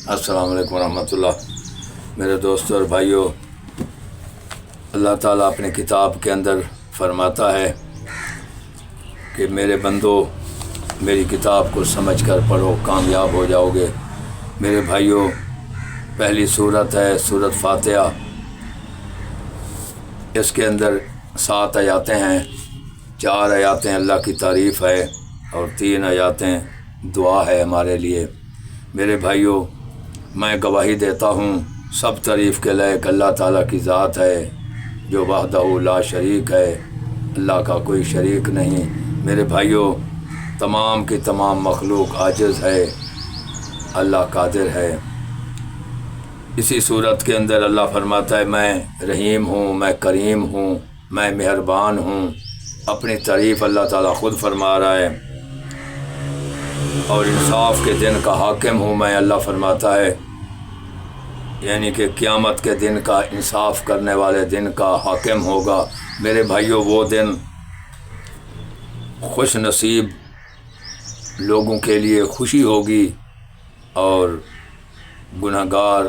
السلام علیکم ورحمۃ اللہ۔ میرے دوستوں اور بھائیوں، اللہ تعالیٰ اپنے کتاب کے اندر فرماتا ہے کہ میرے بندو میری کتاب کو سمجھ کر پڑھو، کامیاب ہو جاؤ گے۔ میرے بھائیوں، پہلی سورت ہے سورت فاتحہ۔ اس کے اندر 7 آیاتیں ہیں، 4 آیاتیں اللہ کی تعریف ہے اور 3 آیاتیں دعا ہے ہمارے لیے۔ میرے بھائیوں، میں گواہی دیتا ہوں سب تعریف کے لائق اللہ تعالیٰ کی ذات ہے جو وحدہ لا شریک ہے، اللہ کا کوئی شریک نہیں۔ میرے بھائیوں، تمام کی تمام مخلوق عاجز ہے، اللہ قادر ہے۔ اسی صورت کے اندر اللہ فرماتا ہے میں رحیم ہوں، میں کریم ہوں، میں مہربان ہوں۔ اپنی تعریف اللہ تعالیٰ خود فرما رہا ہے۔ اور انصاف کے دن کا حاکم ہوں میں، اللہ فرماتا ہے، یعنی کہ قیامت کے دن کا، انصاف کرنے والے دن کا حاکم ہوگا۔ میرے بھائیوں، وہ دن خوش نصیب لوگوں کے لیے خوشی ہوگی اور گنہگار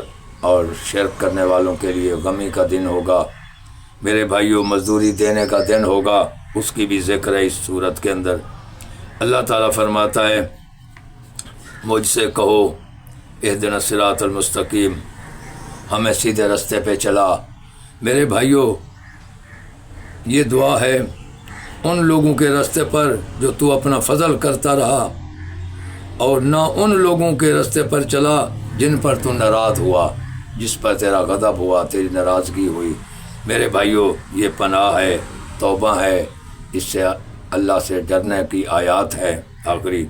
اور شرک کرنے والوں کے لیے غمی کا دن ہوگا۔ میرے بھائیوں، مزدوری دینے کا دن ہوگا، اس کی بھی ذکر ہے اس صورت کے اندر۔ اللہ تعالیٰ فرماتا ہے مجھ سے کہو اہدنا الصراط المستقیم، ہمیں سیدھے رستے پہ چلا۔ میرے بھائیوں، یہ دعا ہے ان لوگوں کے رستے پر جو تو اپنا فضل کرتا رہا، اور نہ ان لوگوں کے رستے پر چلا جن پر تو ناراض ہوا، جس پر تیرا غضب ہوا، تیری ناراضگی ہوئی۔ میرے بھائیوں، یہ پناہ ہے، توبہ ہے، اس سے اللہ سے ڈرنے کی آیات ہے آخری۔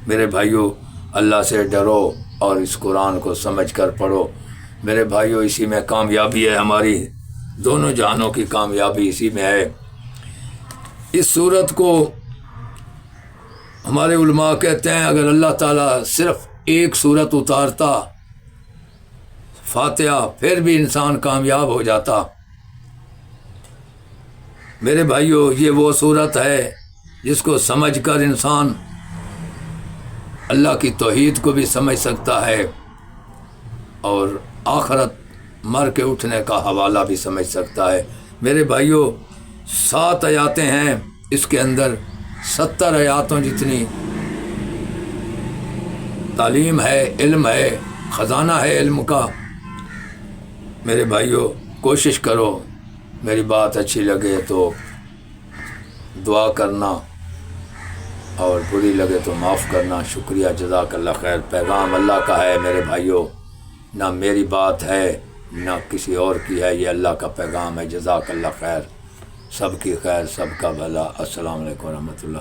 میرے بھائیوں، اللہ سے ڈرو اور اس قرآن کو سمجھ کر پڑھو۔ میرے بھائیوں، اسی میں کامیابی ہے، ہماری دونوں جہانوں کی کامیابی اسی میں ہے۔ اس صورت کو ہمارے علماء کہتے ہیں اگر اللہ تعالیٰ صرف ایک صورت اتارتا فاتحہ، پھر بھی انسان کامیاب ہو جاتا۔ میرے بھائیوں، یہ وہ صورت ہے جس کو سمجھ کر انسان اللہ کی توحید کو بھی سمجھ سکتا ہے اور آخرت مر کے اٹھنے کا حوالہ بھی سمجھ سکتا ہے۔ میرے بھائیوں، 7 آیاتیں ہیں، اس کے اندر 70 آیاتوں جتنی تعلیم ہے، علم ہے، خزانہ ہے علم کا۔ میرے بھائیوں، کوشش کرو، میری بات اچھی لگے تو دعا کرنا اور بری لگے تو معاف کرنا۔ شکریہ، جزاک اللہ خیر۔ پیغام اللہ کا ہے میرے بھائیوں، نہ میری بات ہے نہ کسی اور کی ہے، یہ اللہ کا پیغام ہے۔ جزاک اللہ خیر، سب کی خیر، سب کا بھلا۔ السلام علیکم ورحمۃ اللہ۔